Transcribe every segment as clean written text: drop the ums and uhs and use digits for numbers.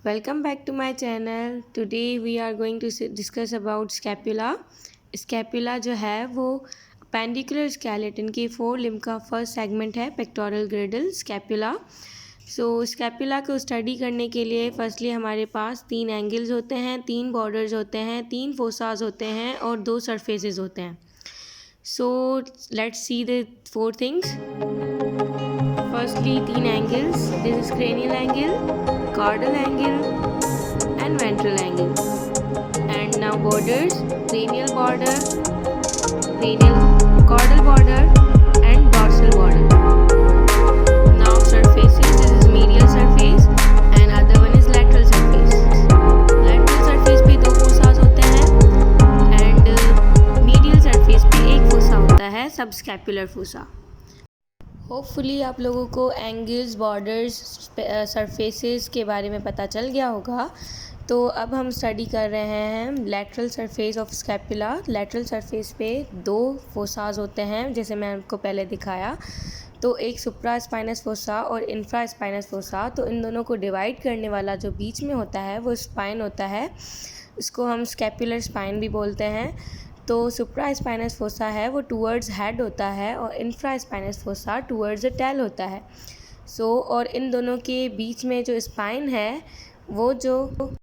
Welcome back to my channel. Today we are going to discuss about scapula. Scapula जो है वो appendicular skeleton के four limb का first segment है pectoral ग्रिडल scapula. Scapula को study करने के लिए फर्स्टली हमारे पास तीन एंगल्स होते हैं, तीन बॉर्डर्स होते हैं, तीन फोसाज होते हैं और दो सरफेसेस होते हैं। Let's see the four things. Firstly तीन angles, this is cranial angle, caudal angle and ventral angle. And now borders, cranial border, cranial caudal border and dorsal border. Now surfaces, this is medial surface and other one is lateral surface. Lateral surface पे दो फोसास होते हैं and medial surface पे एक fossa होता है subscapular fossa. Hopefully आप लोगों को एंगल्स, बॉर्डर्स, सरफेसेस के बारे में पता चल गया होगा। तो अब हम स्टडी कर रहे हैं lateral surface of scapula. Lateral surface पे दो फोसाज होते हैं जैसे मैं आपको पहले दिखाया। तो एक सुप्रा स्पाइनस फोसा और इंफ्रा स्पाइनस फोसा। तो इन दोनों को डिवाइड करने वाला जो बीच में होता है वो स्पाइन होता है, इसको हम स्कैपुलर स्पाइन भी बोलते हैं। तो सुप्रा स्पाइनस फोसा है वो टूवर्ड्स हेड होता है और infra spinous fossa towards the tail होता है। और इन दोनों के बीच में जो स्पाइन है वो जो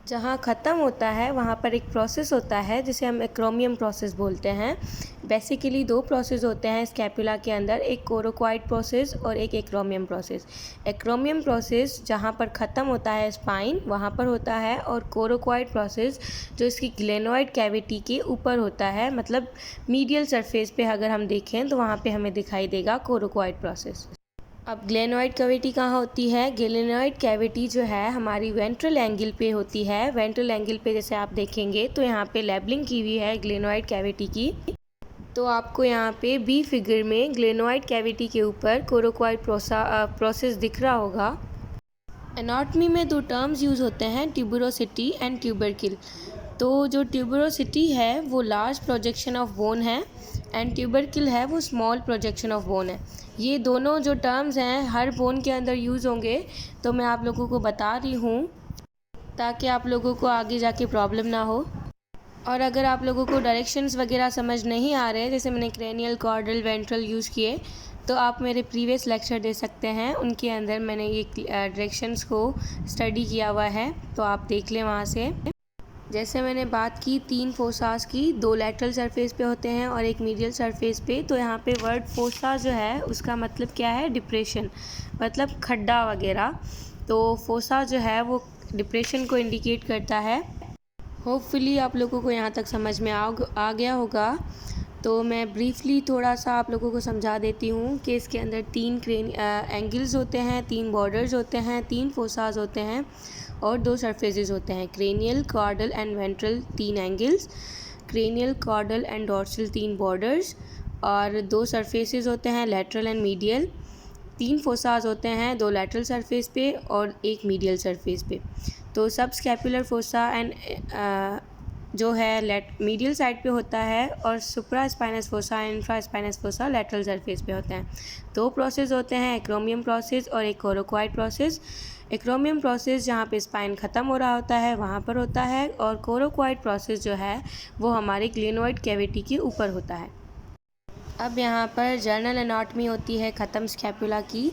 जहाँ ख़त्म होता है वहाँ पर एक प्रोसेस होता है जिसे हम एक्रोमियम प्रोसेस बोलते हैं। बेसिकली दो प्रोसेस होते हैं स्कैपुला के अंदर, एक कोरोक्वाइड प्रोसेस और एक एक्रोमियम प्रोसेस। एक्रोमियम प्रोसेस जहाँ पर ख़त्म होता है स्पाइन वहाँ पर होता है, और कोरोक्वाइड प्रोसेस जो इसकी ग्लेनोइड कैविटी के ऊपर होता है, मतलब मीडियल सरफेस पे अगर हम देखें तो वहाँ पे हमें दिखाई देगा कोरोक्वाइड प्रोसेस। अब ग्लेनोइड कैविटी कहाँ होती है? ग्लेनोइड कैविटी जो है हमारी वेंट्रल एंगल पे होती है। वेंट्रल एंगल पे जैसे आप देखेंगे तो यहाँ पे लेबलिंग की हुई है ग्लेनोइड कैविटी की। तो आपको यहाँ पे बी फिगर में ग्लेनोइड कैविटी के ऊपर कोरोक्वाइड प्रोसेस दिख रहा होगा। एनाटॉमी में दो टर्म्स यूज़ होते हैं, ट्यूबरोसिटी एंड ट्यूबरकिल। तो जो ट्यूबरोसिटी है वो लार्ज प्रोजेक्शन ऑफ बोन है एंड ट्यूबरकिल है वो स्मॉल प्रोजेक्शन ऑफ बोन है। ये दोनों जो टर्म्स हैं हर बोन के अंदर यूज़ होंगे, तो मैं आप लोगों को बता रही हूँ ताकि आप लोगों को आगे जाके प्रॉब्लम ना हो। और अगर आप लोगों को डायरेक्शंस वगैरह समझ नहीं आ रहे, जैसे मैंने क्रेनियल, कॉर्डल, वेंट्रल यूज़ किए, तो आप मेरे प्रीवियस लेक्चर दे सकते हैं, उनके अंदर मैंने ये डायरेक्शंस को स्टडी किया हुआ है, तो आप देख लें वहाँ से। जैसे मैंने बात की तीन फोसास की, दो लैटरल सरफेस पे होते हैं और एक मीडियल सरफेस पे। तो यहाँ पे वर्ड फोसा जो है उसका मतलब क्या है? डिप्रेशन, मतलब खड्डा वगैरह। तो फोसा जो है वो डिप्रेशन को इंडिकेट करता है। होपफुली आप लोगों को यहाँ तक समझ में आ गया होगा। तो मैं ब्रीफली थोड़ा सा आप लोगों को समझा देती हूँ कि इसके अंदर तीन एंगल्स होते हैं, तीन बॉर्डर्स होते हैं, तीन फोसाज होते हैं और दो सरफेसेस होते हैं। क्रेनियल, कॉर्डल एंड वेंट्रल तीन angles, cranial, caudal and dorsal तीन बॉर्डर्स, और दो सरफेसेस होते हैं लैटरल एंड मीडियल। तीन फोसाज होते हैं, दो लैटरल सरफेस पे और एक मीडियल सरफेस पे। तो सब स्कैपुलर फोसा एंड जो है मीडियल साइड पे होता है, और supra spinous fossa and infra spinous fossa lateral surface पे होते हैं। दो प्रोसेस होते हैं, एक्रोमियम प्रोसेस और एक कोरोक्वाइड प्रोसेस। एक्रोमियम प्रोसेस जहाँ पे स्पाइन ख़त्म हो रहा होता है वहाँ पर होता है, और कोरोक्वाइड प्रोसेस जो है वो हमारे ग्लेनोइड कैविटी के ऊपर होता है। अब यहाँ पर जर्नल एनाटॉमी होती है ख़त्म स्कैपुला की।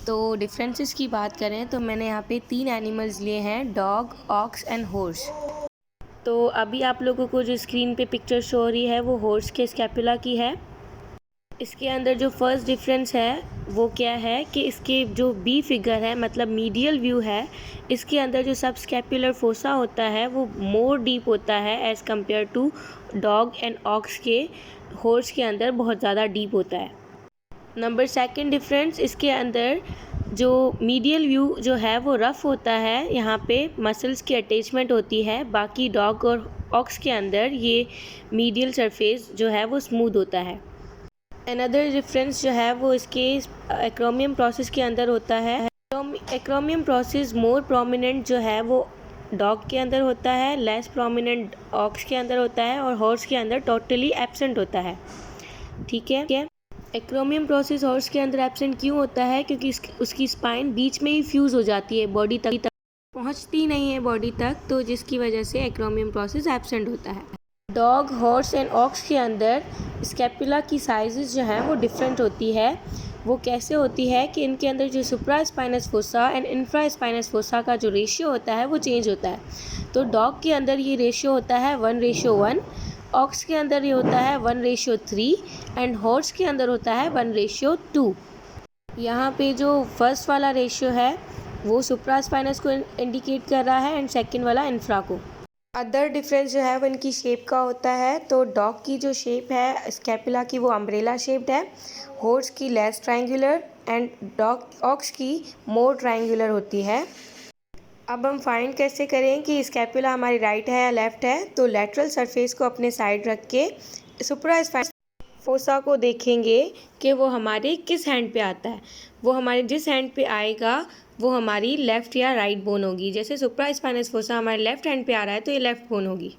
तो डिफरेंसेस की बात करें तो मैंने यहाँ पे तीन एनिमल्स लिए हैं, डॉग, ऑक्स एंड हॉर्स। तो अभी आप लोगों को जो स्क्रीन पे पिक्चर शो हो रही है वो हॉर्स के स्कैपुला की है। इसके अंदर जो फर्स्ट डिफरेंस है वो क्या है कि इसके जो बी फिगर है, मतलब मीडियल व्यू है, इसके अंदर जो सब स्कैपुलर फोसा होता है वो मोर डीप होता है as compare to dog and ox के। हॉर्स के अंदर बहुत ज़्यादा डीप होता है। नंबर सेकंड डिफरेंस, इसके अंदर जो मीडियल व्यू जो है वो रफ़ होता है, यहाँ पे मसल्स की अटैचमेंट होती है। बाकी डॉग और ऑक्स के अंदर ये मीडियल सरफेस जो है वो स्मूथ होता है। अनदर डिफरेंस जो है वो इसके एक्रोमियम प्रोसेस के अंदर होता है। एक्रोमियम प्रोसेस मोर प्रोमिनेंट जो है वो डॉग के अंदर होता है, लेस प्रोमिनेंट ऑक्स के अंदर होता है, और हॉर्स के अंदर टोटली एब्सेंट होता है। ठीक है। एक्रोमियम प्रोसेस हॉर्स के अंदर एब्सेंट क्यों होता है? क्योंकि उसकी स्पाइन बीच में ही फ्यूज़ हो जाती है बॉडी तक पहुंचती नहीं है बॉडी तक, तो जिसकी वजह से एक्रोमियम प्रोसेस एब्सेंट होता है। डॉग, हॉर्स एंड ऑक्स के अंदर स्कैपुला की साइजेस जो हैं वो डिफरेंट होती है। वो कैसे होती है कि इनके अंदर जो सुप्रास्पाइनस फोसा एंड इंफ्रास्पाइनस फोसा का जो रेशियो होता है वो चेंज होता है। तो डॉग के अंदर ये रेशियो होता है 1:1, ऑक्स के अंदर ये होता है 1:3 एंड हॉर्स के अंदर होता है 1:2। यहाँ पे जो फर्स्ट वाला रेशियो है वो सुप्रास्पाइनस को इंडिकेट कर रहा है एंड सेकंड वाला इंफ्रा को। अदर डिफरेंस जो है वो इनकी शेप का होता है। तो डॉग की जो शेप है स्कैपुला की वो अम्ब्रेला शेप्ड है, हॉर्स की लेस ट्रायंगुलर एंड ऑक्स की मोर ट्रायंगुलर होती है। अब हम फाइंड कैसे करें कि स्कैपुला हमारी राइट है या लेफ्ट है। तो लेटरल सरफेस को अपने साइड रख के सुप्रास्पाइनस फोसा को देखेंगे कि वो हमारे किस हैंड पे आता है। वो हमारे जिस हैंड पे आएगा वो हमारी लेफ़्ट या राइट बोन होगी। जैसे सुप्रास्पाइनस फोसा हमारे लेफ्ट हैंड पे आ रहा है तो ये लेफ्ट बोन होगी।